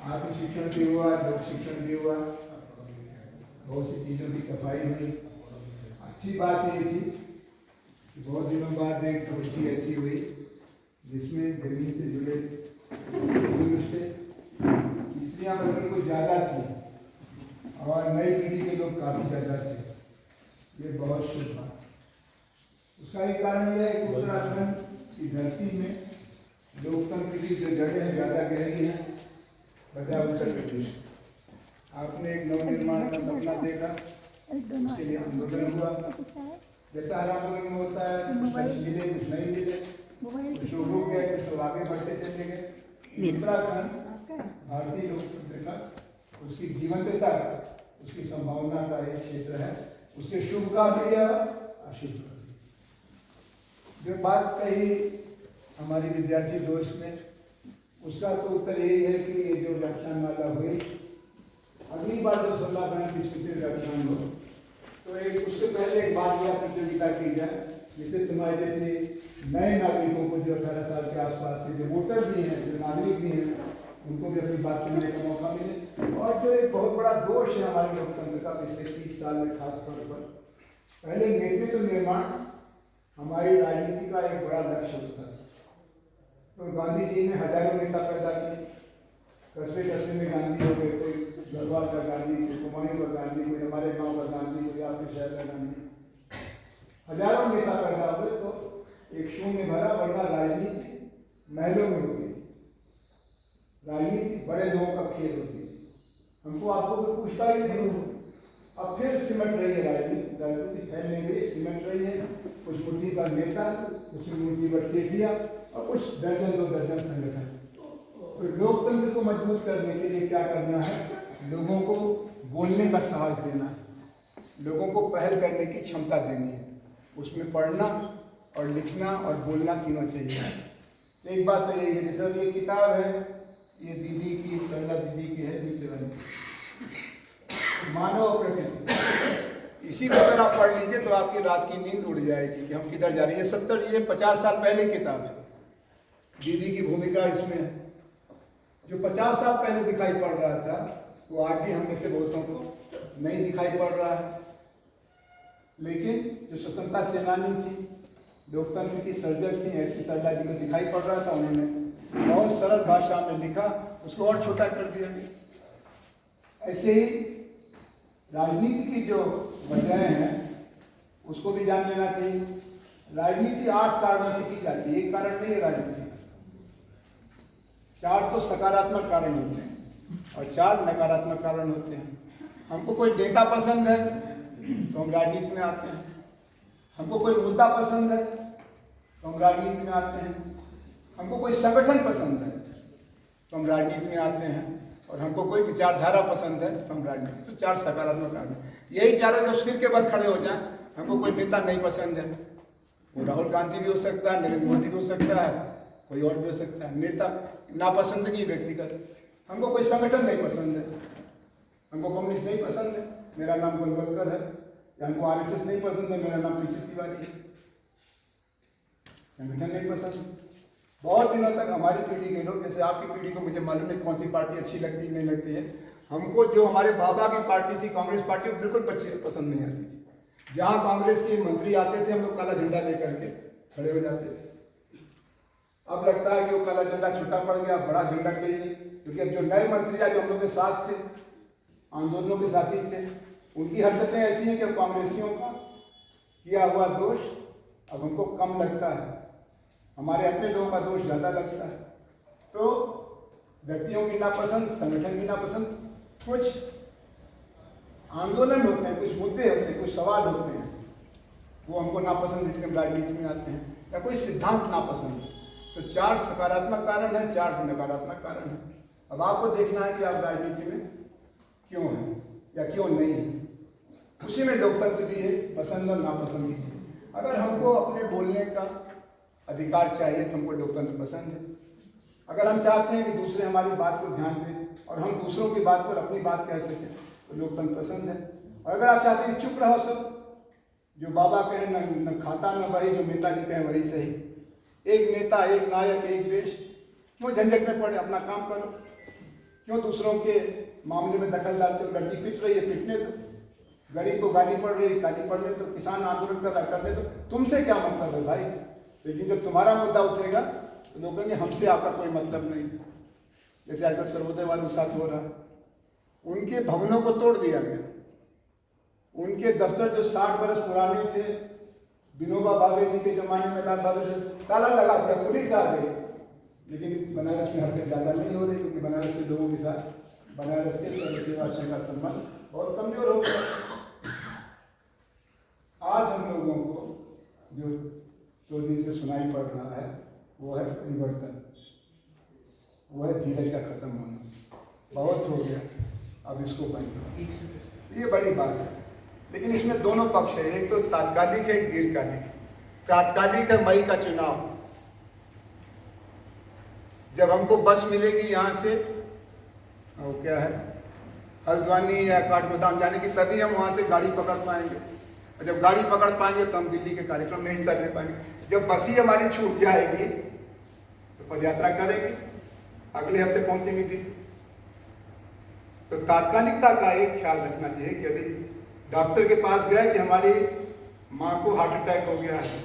आत्म शिक्षण भी हुआ, लोक शिक्षण भी हुआ, बहुत सी चीज़ों की सफाई हुई। अच्छी बात ये थी कि बहुत दिनों बाद एक गोष्ठी ऐसी हुई जिसमें जमीन से जुड़े पुरुष थे, स्त्रियाँ बल्कि कुछ ज़्यादा थी और नई पीढ़ी के लोग काफ़ी ज़्यादा थे। ये बहुत शुभ बात। उसका एक कारण यह है कि उत्तराखंड की धरती में लोकतंत्र की जो जड़ें हैं ज़्यादा गहरी हैं बजाय उत्तर प्रदेश। आपने एक नवनिर्माण का सपना देखा, उसके लिए आंदोलन हुआ। जैसा हर आंदोलन में होता है, कुछ मिले कुछ नहीं मिले, कुछ लोग रुक गए, कुछ लोग आगे बढ़ते चले गए। उत्तराखंड भारतीय लोकतंत्र का, उसकी जीवंतता, उसकी संभावना का एक क्षेत्र है। उसके शुभ का भी या अशुभ का भी। जो बात कही हमारी विद्यार्थी दोस्त ने, उसका तो उत्तर यही है कि ये जो व्याख्यानमाला हुई, अगली बार जो 16-35 व्याख्यान हो तो एक उससे पहले एक बात या प्रतियोगिता की जाए, जिससे तुम्हारे जैसे नए नागरिकों को जो 18 साल के आसपास से जो वोटर भी हैं, जो नागरिक भी हैं, उनको भी अपनी बात करने का मौका मिले। और जो एक बहुत बड़ा दोष है हमारे लोकतंत्र का पिछले 30 साल में खास तौर पर, पहले नेतृत्व निर्माण हमारी राजनीति का एक बड़ा लक्ष्य होता है। तो गांधी जी ने हजारों नेता पैदा किए, कस्बे कस्बे में गांधी हो गए, कोई गढ़वाल का गांधी, कोई कुमाऊं का गांधी, कोई हमारे गांव का गांधी, कोई आपके शहर का गांधी, हजारों नेता पैदा हुए। तो एक शून्य भरा, वरना राजनीति महलों में होती, राजनीति बड़े लोगों का खेल होती है। हमको आपको तो पूछता ही नहीं हो। अब फिर सिमट रही है राजनीति, राजनीति फैल नहीं रही, सिमट रही है। कुछ मुट्ठी का नेता, कुछ मुट्ठी पर सेठिया और कुछ दर्जन 2 दर्जन संगठन। तो लोकतंत्र को मजबूत करने के लिए क्या करना है? लोगों को बोलने का साहस देना है, लोगों को पहल करने की क्षमता देनी है। उसमें पढ़ना और लिखना और बोलना तीनों चाहिए। एक बात तो यही है, जैसे ये किताब है, ये दीदी की, सरला दीदी की है, नीचे वाली मानव प्रकृति। इसी को अगर आप पढ़ लीजिए तो आपकी रात की नींद उड़ जाएगी कि हम किधर जा रहे हैं। ये 50 साल पहले किताब है, दीदी की भूमिका इसमें है। जो 50 साल पहले दिखाई पड़ रहा था वो आज भी हम में से बहुतों को नहीं दिखाई पड़ रहा है। लेकिन जो स्वतंत्रता सेनानी थी, लोकतंत्र की सर्जक थी, ऐसी सरला जी को दिखाई पड़ रहा था। उन्होंने बहुत सरल भाषा में लिखा, उसको और छोटा कर दिया। ऐसे ही राजनीति की जो वजह हैं उसको भी जान लेना चाहिए। राजनीति 8 कारणों से की जाती है, एक कारण नहीं है राजनीति। 4 तो सकारात्मक कारण होते हैं और 4 नकारात्मक कारण होते हैं। हमको कोई नेता पसंद है तो हम राजनीति में आते हैं, हमको कोई मुद्दा पसंद है तो हम राजनीति में आते हैं, हमको कोई संगठन पसंद है तो हम राजनीति में आते हैं, और हमको कोई विचारधारा पसंद है तो हम राजनीति। तो 4 सकारात्मक कारण। यही चारों जब सिर के बल खड़े हो जाएं, हमको कोई नेता नहीं पसंद है, वो राहुल गांधी भी हो सकता है, नरेंद्र मोदी भी हो सकता है, कोई और भी हो सकता है। नेता नापसंदगी व्यक्तिगत। हमको कोई संगठन नहीं पसंद है, हमको कम्युनिस्ट नहीं पसंद है, मेरा नाम गोलवलकर है, या हमको RSS नहीं पसंद है, मेरा नाम पीसी तिवारी है। संगठन नहीं पसंद। बहुत दिनों तक हमारी पीढ़ी के लोग, जैसे आपकी पीढ़ी को मुझे मालूम है कौन सी पार्टी अच्छी लगती नहीं लगती है, हमको जो हमारे बाबा की पार्टी थी कांग्रेस पार्टी, वो बिल्कुल पसंद नहीं आती थी। जहाँ कांग्रेस के मंत्री आते थे हम लोग काला झंडा लेकर के खड़े हो जाते थे। अब लगता है कि वो काला झंडा छोटा पड़ गया, बड़ा झंडा चाहिए। क्योंकि अब जो नए मंत्री आए जो हम लोग के साथ थे, आंदोलनों के साथी थे, उनकी हरकतें ऐसी हैं कि कांग्रेसियों का किया हुआ दोष अब हमको कम लगता है, हमारे अपने लोगों का दोष ज़्यादा लगता है। तो व्यक्तियों की नापसंद, संगठन की नापसंद, कुछ आंदोलन होते हैं, कुछ मुद्दे होते हैं, कुछ सवाल होते हैं, वो हमको नापसंद, इसलिए हम राजनीति में आते हैं, या कोई सिद्धांत नापसंद है। तो 4 सकारात्मक कारण हैं, 4 नकारात्मक कारण हैं। अब आपको देखना है कि आप राजनीति में क्यों हैं या क्यों नहीं है। उसी में लोकतंत्र भी है, पसंद और नापसंद भी है। अगर हमको अपने बोलने का अधिकार चाहिए तो हमको लोकतंत्र पसंद है। अगर हम चाहते हैं कि दूसरे हमारी बात को ध्यान दें और हम दूसरों की बात पर अपनी बात कह सकें तो लोकतंत्र पसंद है। और अगर आप चाहते हैं चुप रहो सब, जो बाबा कहे न खाता न बही, जो नेताजी कहें वही सही, एक नेता, एक नायक, एक देश, क्यों झंझट में पड़े, अपना काम करो। क्यों दूसरों के मामले में दखल डालते हो? लड़की पिट रही है, पिटने दो। गरीब को गाली पड़ रही है, गाली पड़ने दो। किसान आंदोलन कर रहा है, करने दो। तुमसे क्या मतलब है भाई? लेकिन जब तुम्हारा मुद्दा उठेगा तो लोग कहेंगे हमसे आपका कोई मतलब नहीं। जैसे आजकल सर्वोदय वालों के साथ हो रहा है, उनके भवनों को तोड़ दिया गया। उनके दफ्तर जो 60 बरस पुराने थे, विनोबा भावे जी के जमाने में लाल बहादुर, ताला लगा दिया, पुलिस आ गई। लेकिन बनारस में हरकत ज़्यादा नहीं हो रही, क्योंकि बनारस के लोगों के साथ बनारस के सर्व सेवा संघ का संबंध बहुत कमजोर हो गया। आज हम लोगों को जो 2 दिन से सुनाई पड़ रहा है वो है परिवर्तन, वो है धीरज का खत्म होना। बहुत हो गया, अब इसको बंद करो, ये बड़ी बात है। लेकिन इसमें दोनों पक्ष है, एक तो तात्कालिक है, एक दीर्घकालिक। तात्कालिक है मई का चुनाव, जब हमको बस मिलेगी यहाँ से, वो क्या है, हल्द्वानी या काठगोदाम जाने की, तभी हम वहाँ से गाड़ी पकड़ पाएंगे। और जब गाड़ी पकड़ पाएंगे तो हम दिल्ली के कार्यक्रम में हिस्सा ले पाएंगे। जब बस ही हमारी छूट जाएगी तो पदयात्रा करेंगे, अगले हफ्ते पहुँचेंगे दिल्ली। तो तात्कालिकता का एक ख्याल रखना चाहिए कि अभी डॉक्टर के पास गया कि हमारी माँ को हार्ट अटैक हो गया है,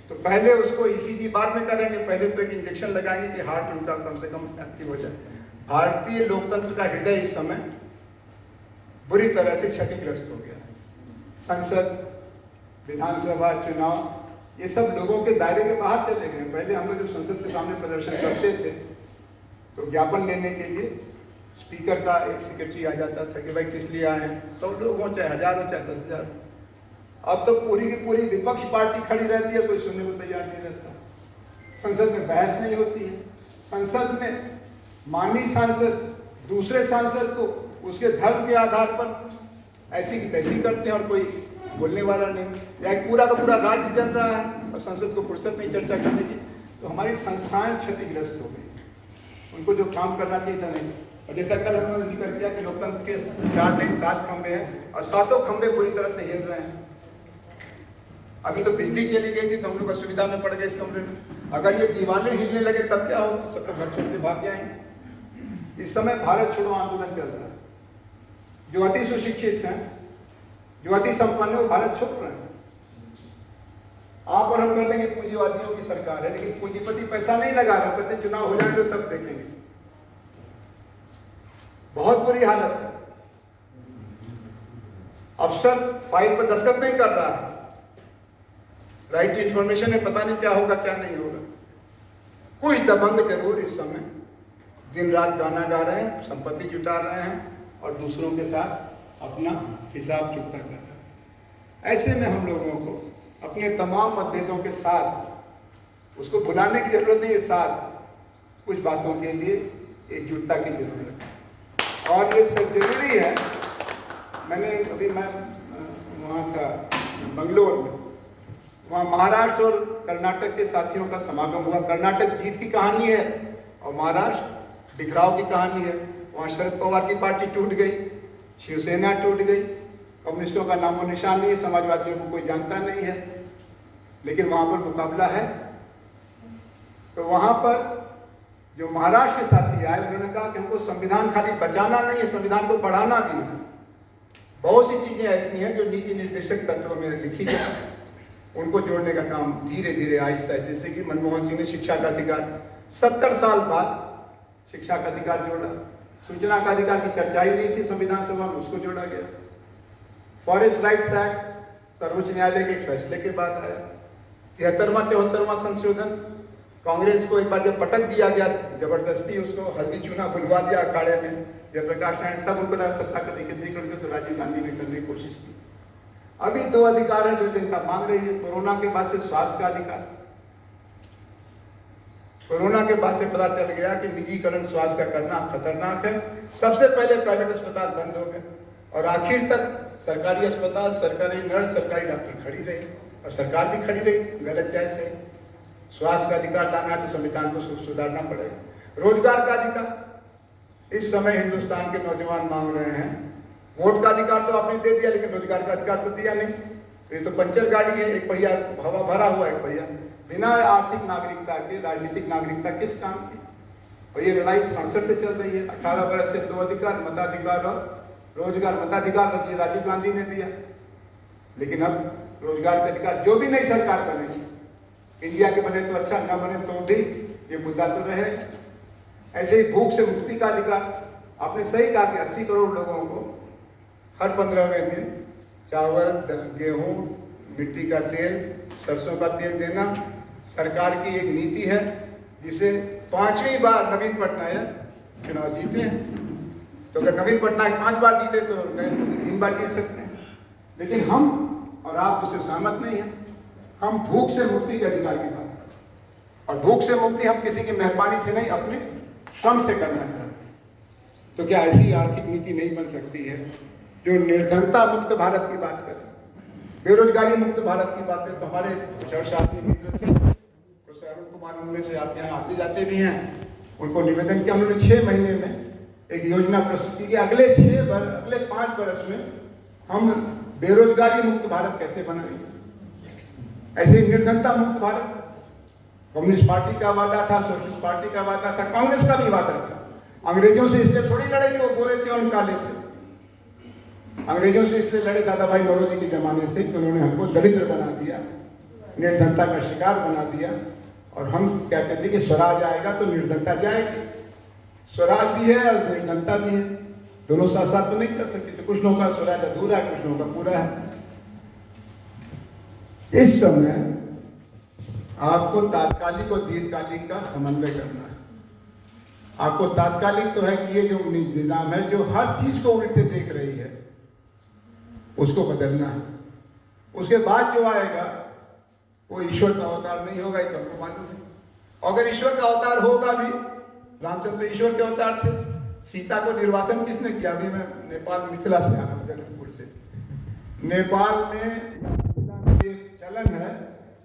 तो पहले उसको ईसीजी बाद में करेंगे, पहले तो एक इंजेक्शन लगाएंगे कि हार्ट उनका कम से कम एक्टिव हो जाए। भारतीय लोकतंत्र का हृदय इस समय बुरी तरह से क्षतिग्रस्त हो गया है। संसद, विधानसभा चुनाव, ये सब लोगों के दायरे के बाहर चले गए। पहले हम लोग जब संसद के सामने प्रदर्शन करते थे तो ज्ञापन लेने के लिए स्पीकर का एक सेक्रेटरी आ जाता था कि भाई किस लिए आए हैं। 100 लोग हो, चाहे 1000 हो, चाहे 10,000। अब तो पूरी की पूरी विपक्ष पार्टी खड़ी रहती है, कोई सुनने को तैयार नहीं रहता। संसद में बहस नहीं होती है। संसद में माननीय सांसद दूसरे सांसद को उसके धर्म के आधार पर ऐसी की तैसी करते हैं और कोई बोलने वाला नहीं। या पूरा का पूरा राज्य जल रहा है और संसद को फुर्सत नहीं चर्चा करने की। तो हमारी संस्थाएं क्षतिग्रस्त हो गई, उनको जो काम करना चाहिए था नहीं। और जैसा कल हमने जिक्र किया कि लोकतंत्र के 4 नहीं 7 खंभे हैं और 7 खंभे पूरी तरह से हिल रहे हैं। अभी तो बिजली चली गई थी तो हम लोग असुविधा में पड़ गए इस कमरे में। अगर ये दीवारें हिलने लगे तब क्या होगा? सब लोग घर छोड़ के भाग जाएंगे। इस समय भारत छोड़ो आंदोलन चल रहा है। जो अति सुशिक्षित हैं, जो अति संपन्न है, वो भारत छोड़ रहे हैं। आप और हम कहते हैं कि पूंजीवादियों की सरकार है, लेकिन पूंजीपति पैसा नहीं लगा रहा। कहते हैं चुनाव हो जाएंगे तब देखेंगे। बहुत बुरी हालत है। अफसर फाइल पर दस्तखत नहीं कर रहा है। राइट टू इंफॉर्मेशन है, पता नहीं क्या होगा क्या नहीं होगा। कुछ दबंग जरूर इस समय दिन रात गाना गा रहे हैं, संपत्ति जुटा रहे हैं और दूसरों के साथ अपना हिसाब चुकता कर रहे हैं। ऐसे में हम लोगों को अपने तमाम मतभेदों के साथ, उसको भुलाने की जरूरत नहीं है, साथ कुछ बातों के लिए एकजुटता की जरूरत है। और ये सब जरूरी है। मैं वहाँ था बंगलोर में, वहाँ महाराष्ट्र और कर्नाटक के साथियों का समागम हुआ। कर्नाटक जीत की कहानी है और महाराष्ट्र बिखराव की कहानी है। वहाँ शरद पवार की पार्टी टूट गई, शिवसेना टूट गई, कम्युनिस्टों का नामो निशान नहीं है, समाजवादियों को कोई जानता नहीं है। लेकिन वहाँ पर मुकाबला है। तो वहाँ पर जो महाराष्ट्र के साथी आए, उन्होंने कहा कि हमको संविधान खाली बचाना नहीं है, संविधान को बढ़ाना भी है। बहुत सी चीज़ें ऐसी हैं जो नीति निर्देशक तत्वों में लिखी गई, उनको जोड़ने का काम धीरे धीरे आहिस्ता आहिस्ता, जैसे कि मनमोहन सिंह ने शिक्षा का अधिकार 70 साल बाद शिक्षा का अधिकार जोड़ा। सूचना का अधिकार की चर्चा ही नहीं थी संविधान सभा में, उसको जोड़ा गया। फॉरेस्ट राइट्स एक्ट सर्वोच्च न्यायालय के एक फैसले के बाद आया। 73वां 74वां संशोधन कांग्रेस को एक बार जब पटक दिया गया, जबरदस्ती उसको हल्दी चूना बुलवा दिया अखाड़े में, जयप्रकाश नारायण, तब उनको लगा सत्ता का विकेंद्रीकरण करके, तो राजीव गांधी ने करने की कोशिश की। अभी 2 अधिकार हैं जो जनता मांग रही है। कोरोना के बाद से स्वास्थ्य का अधिकार। कोरोना के बाद से पता चल गया कि निजीकरण स्वास्थ्य का करना खतरनाक है। सबसे पहले प्राइवेट अस्पताल बंद हो गए और आखिर तक सरकारी अस्पताल, सरकारी नर्स, सरकारी डॉक्टर खड़ी रही और सरकार भी खड़ी रही। गलत चाहे से स्वास्थ्य का अधिकार लाना है तो संविधान को सुधारना पड़ेगा। रोजगार का अधिकार इस समय हिंदुस्तान के नौजवान मांग रहे हैं। वोट का अधिकार तो आपने दे दिया, लेकिन रोजगार का अधिकार तो दिया नहीं। तो ये तो पंचर गाड़ी है, एक पहिया हवा भरा हुआ है, एक पहिया बिना आर्थिक नागरिकता के, राजनीतिक नागरिकता किस काम की। और ये लड़ाई 67 से चल रही है। 18 वर्ष से 2 अधिकार, मताधिकार और रोजगार। मताधिकार राजीव गांधी ने दिया, लेकिन अब रोजगार का अधिकार जो भी नई सरकार बनेगी, इंडिया के बने तो अच्छा, ना बने तो भी ये मुद्दा तो रहेगा। ऐसे ही भूख से मुक्ति का अधिकार। आपने सही कहा कि 80 करोड़ लोगों को हर 15वें दिन चावल, गेहूं, मिट्टी का तेल, सरसों का तेल देना सरकार की एक नीति है, जिसे 5वीं बार नवीन पटनायक चुनाव जीते हैं। तो अगर नवीन पटनायक 5 बार जीते तो नरेंद्र मोदी 3 बार जीत सकते हैं। लेकिन हम और आप उससे सहमत नहीं हैं। हम भूख से मुक्ति के अधिकार की बात करते हैं, और भूख से मुक्ति हम किसी की मेहरबानी से नहीं, अपने श्रम से करना चाहते हैं। तो क्या ऐसी आर्थिक नीति नहीं बन सकती है जो निर्धनता मुक्त भारत की बात करे, बेरोजगारी मुक्त भारत की बात करे? तो हमारे शासकीय मित्र थे तो अरुण कुमार, उनमें से आप यहाँ आते जाते भी हैं, उनको निवेदन किया। उन्होंने 6 महीने में एक योजना प्रस्तुत की कि अगले 5 वर्ष में हम बेरोजगारी मुक्त भारत कैसे बनाएंगे, ऐसे निर्धनता मुक्त भारत। कम्युनिस्ट पार्टी का वादा था, सोशलिस्ट पार्टी का वादा था, कांग्रेस का भी वादा था। अंग्रेजों से इसलिए थोड़ी लड़े कि वो गोरे थे और काले थे। अंग्रेजों से इसलिए लड़े दादा भाई नौरोजी के जमाने से कि उन्होंने हमको दरिद्र बना दिया, निर्धनता का शिकार बना दिया। और हम कहते थे कि स्वराज आएगा तो निर्धनता जाएगी। स्वराज भी है और निर्धनता भी है, दोनों साथ साथ तो नहीं चल सकते। तो कुछ लोगों का स्वराज अधूरा है, कुछ लोगों का पूरा है। इस समय आपको तात्कालिक और दीर्घकालिक का समन्वय करना है। आपको तात्कालिक तो है कि ये जो निजाम है, जो हर चीज को उल्टे देख रही है, उसको बदलना है। उसके बाद जो आएगा वो ईश्वर का अवतार नहीं होगा, ये तो हमको मालूम है। अगर ईश्वर का अवतार होगा भी, रामचंद्र तो ईश्वर के अवतार थे। सीता को निर्वासन किसने किया? अभी मैं नेपाल मिथिला से आ रहा हूँ, जनकपुर से। नेपाल में एक चलन है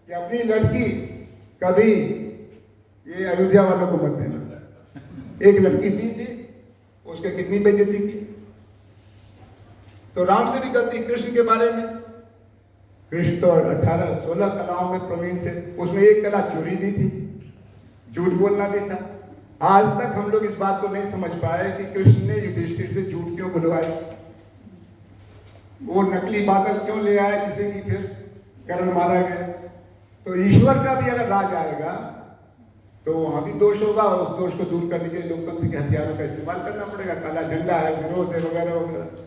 कि अपनी लड़की कभी, ये अयोध्या वालों को मत देना, एक लड़की थी उसके कितनी बेइज्जती की। तो राम से भी गलती कृष्ण के बारे में। कृष्ण तो 18-16 कलाओं में प्रवीण थे, उसमें एक कला चोरी भी थी, झूठ बोलना भी था। आज तक हम लोग इस बात को नहीं समझ पाए कि कृष्ण ने युधिष्ठिर से झूठ क्यों बुलवाई, वो नकली बादल क्यों ले आए जिसे कि फिर कर्ण मारा गया। तो ईश्वर का भी अगर राज आएगा तो वहां भी दोष होगा, और उस दोष को दूर करने के लिए लोकतंत्र के हथियारों का इस्तेमाल करना पड़ेगा। काला झंडा है, विरोध है, वगैरह वगैरह।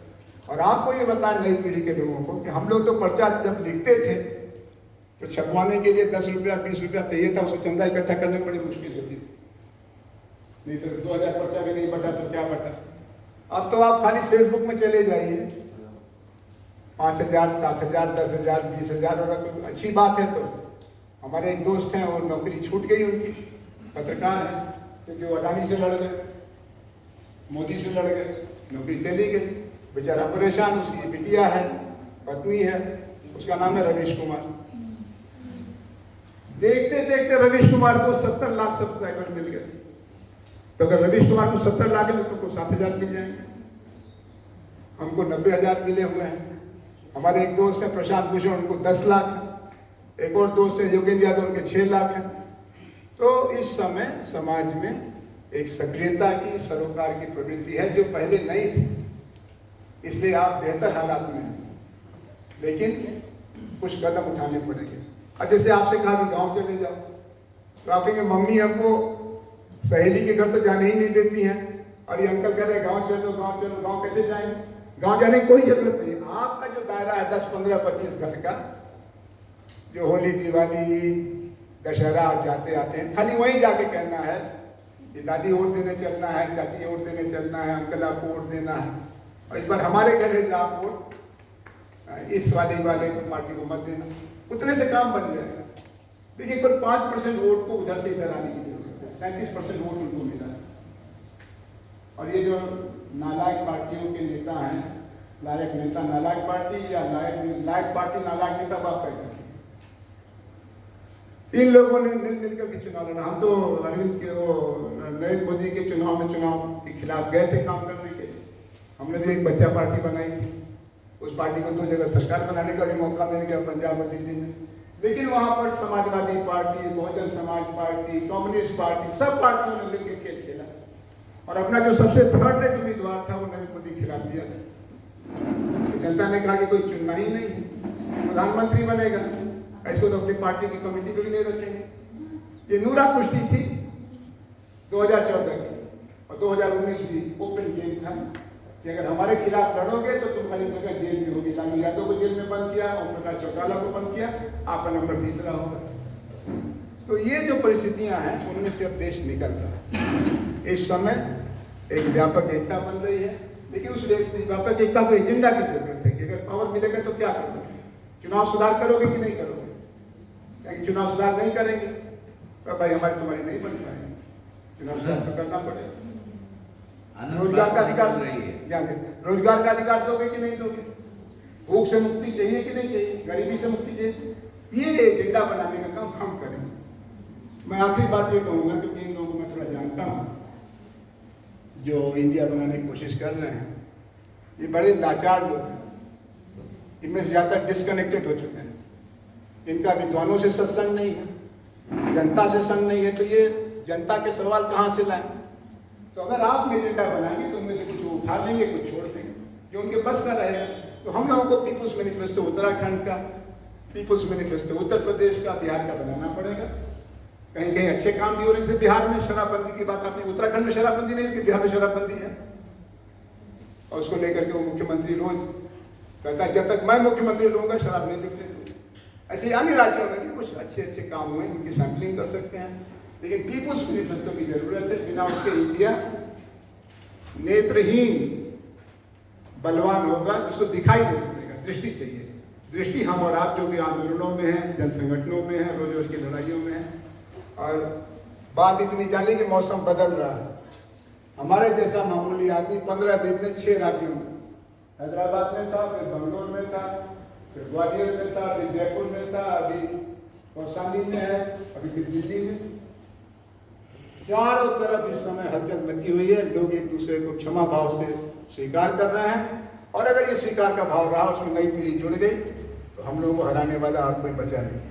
और आपको ये बताएं नई पीढ़ी के लोगों को कि हम लोग तो पर्चा जब लिखते थे तो छपवाने के लिए 10 रुपया 20 रुपया चाहिए था, उसे चंदा इकट्ठा करने बड़ी मुश्किल होती थी। नहीं तो 2000 पर्चा भी नहीं बटा तो क्या बटा। अब तो आप खाली फेसबुक में चले जाइए, 5000, 7000, 10,000, 20,000। और अच्छी बात है तो हमारे एक दोस्त हैं, वो नौकरी छूट गई उनकी, पत्रकार है, क्योंकि वो अडानी से लड़ गए, मोदी से लड़ गए, नौकरी चली गई। बेचारा परेशान, उसकी बिटिया है, पत्नी है, उसका नाम है रवीश कुमार। देखते देखते रवीश कुमार को 70 लाख सब्सक्राइबर मिल गए। तो अगर रवीश कुमार को 70 लाख है तो 7,000 मिल जाएंगे। हमको 90,000 मिले हुए हैं। हमारे एक दोस्त है प्रशांत भूषण, उनको 10 लाख है। एक और दोस्त है योगेंद्र यादव, उनके 6 लाख है। तो इस समय समाज में एक सक्रियता की, सरोकार की प्रवृत्ति है जो पहले नहीं थी। इसलिए आप बेहतर हालात में हैं, लेकिन कुछ कदम उठाने पड़ेंगे। अब जैसे आपसे कहा कि गांव चले जाओ, तो आप कहेंगे मम्मी हमको सहेली के घर तो जाने ही नहीं देती हैं, और ये अंकल कह रहे गांव चलो गांव चलो। गांव कैसे जाएंगे? गांव जाने की कोई जरूरत नहीं। आपका जो दायरा है 10, 15, 25 घर का, जो होली, दिवाली, दशहरा आप जाते आते हैं, खाली वहीं जाके कहना है कि दादी वोट देने चलना है, चाची वोट देने चलना है, अंकल आपको वोट देना है। और इस बार हमारे कहने से आप वोट इस वाले पार्टी को मत देना। उतने से काम बन जाएगा। देखिए कुल 5% वोट को उधर से इधर आने की जरूरत है, 37% वोट उनको मिला है। और ये जो नालायक पार्टियों के नेता हैं, लायक नेता नालायक पार्टी या लायक पार्टी नालायक नेता, बात तय करती है। इन लोगों ने मिलकर के चुनाव लड़ा। हम तो अरविंद के नरेंद्र मोदी के चुनाव के खिलाफ गए थे काम करने के लिए। हमने भी एक बच्चा पार्टी बनाई थी। उस पार्टी को 2 जगह सरकार बनाने का भी मौका मिल गया, पंजाब और दिल्ली में। लेकिन वहां पर Samajwadi party, Bahujan Samaj party, communist party, सब पार्टियों ने मिलकर खेल खेला। और अपना जो सबसे थर्ड रेट उम्मीदवार था वो नरेंद्र मोदी के खिलाफ दिया था। तो जनता ने कहा कि कोई चुनना ही नहीं, प्रधानमंत्री बनेगा, इसको तो अपनी पार्टी की कमेटी को भी नहीं रखेंगे। ये नूरा कुश्ती थी 2014 की, और 2019 भी ओपन गेम था कि अगर हमारे खिलाफ लड़ोगे तो तुम्हारी जगह जेल में होगी। लालू यादव को जेल में बंद किया, ओम प्रकाश चौटाला को बंद किया, आपका नंबर तीसरा होगा। तो ये जो परिस्थितियां हैं उनमें से अब देश निकल रहा है। इस समय एक व्यापक एकता बन रही है, लेकिन उस व्यापक एकता को एजेंडा की जरूरत है कि अगर पावर मिलेगा तो क्या करोगे, चुनाव सुधार करोगे कि नहीं करोगे। लेकिन चुनाव सुधार नहीं करेंगे तो भाई हमारी तुम्हारी नहीं बन पाएंगे, चुनाव सुधार तो करना पड़ेगा। रोजगार का अधिकार रोजगार का अधिकार दोगे कि नहीं दोगे, भूख से मुक्ति चाहिए कि नहीं चाहिए, गरीबी से मुक्ति चाहिए, ये एजेंडा बनाने का काम हम करेंगे। मैं आखिरी बात ये कहूंगा क्योंकि इन लोगों को मैं थोड़ा जानता हूं जो इंडिया बनाने की कोशिश कर रहे हैं, ये बड़े लाचार लोग हैं, इनमें से ज्यादा डिस्कनेक्टेड हो चुके हैं, इनका विद्वानों से सत्संग नहीं है, जनता से संग नहीं है, तो ये जनता के सवाल कहाँ से लाएं। तो अगर आप एजेंडा बनाएंगे तो उनमें से कुछ उठा लेंगे, कुछ छोड़ देंगे, जो उनके बस का रहेगा। तो हम लोगों को पीपुल्स मैनिफेस्टो उत्तराखंड का, पीपुल्स मैनिफेस्टो उत्तर प्रदेश का, बिहार का बनाना पड़ेगा। कहीं कहीं अच्छे काम भी हो रहे, जैसे बिहार में शराबबंदी की बात आपने, उत्तराखंड में शराबबंदी नहीं थी, बिहार में शराबबंदी है, और उसको लेकर के वो मुख्यमंत्री रोज कहता है जब तक मैं मुख्यमंत्री रहूंगा शराब नहीं बिकने दूंगा। ऐसे अन्य राज्यों में भी कुछ अच्छे अच्छे काम हुए जिनकी सैंपलिंग कर सकते हैं, लेकिन पीपुल्स मैनिफेस्टो की जरूरत है। बिना उसके इंडिया नेत्रहीन बलवान होगा, जिसको दिखाई नहीं देगा। दृष्टि चाहिए, दृष्टि हम और आप जो भी आंदोलनों में हैं, जन संगठनों में हैं, रोज रोज की लड़ाइयों में हैं। और बात इतनी जानी कि मौसम बदल रहा है, हमारे जैसा मामूली आदमी 15 दिन में 6 राज्यों में, हैदराबाद में था, फिर बंगलोर में था, फिर ग्वालियर में था, फिर जयपुर में था, अभी कौशाम्बी में है, अभी फिर दिल्ली में। चारों तरफ इस समय हलचल मची हुई है, लोग एक दूसरे को क्षमा भाव से स्वीकार कर रहे हैं, और अगर ये स्वीकार का भाव रहा, उसमें नई पीढ़ी जुड़ गई तो हम लोगों को हराने वाला और कोई बचा नहीं।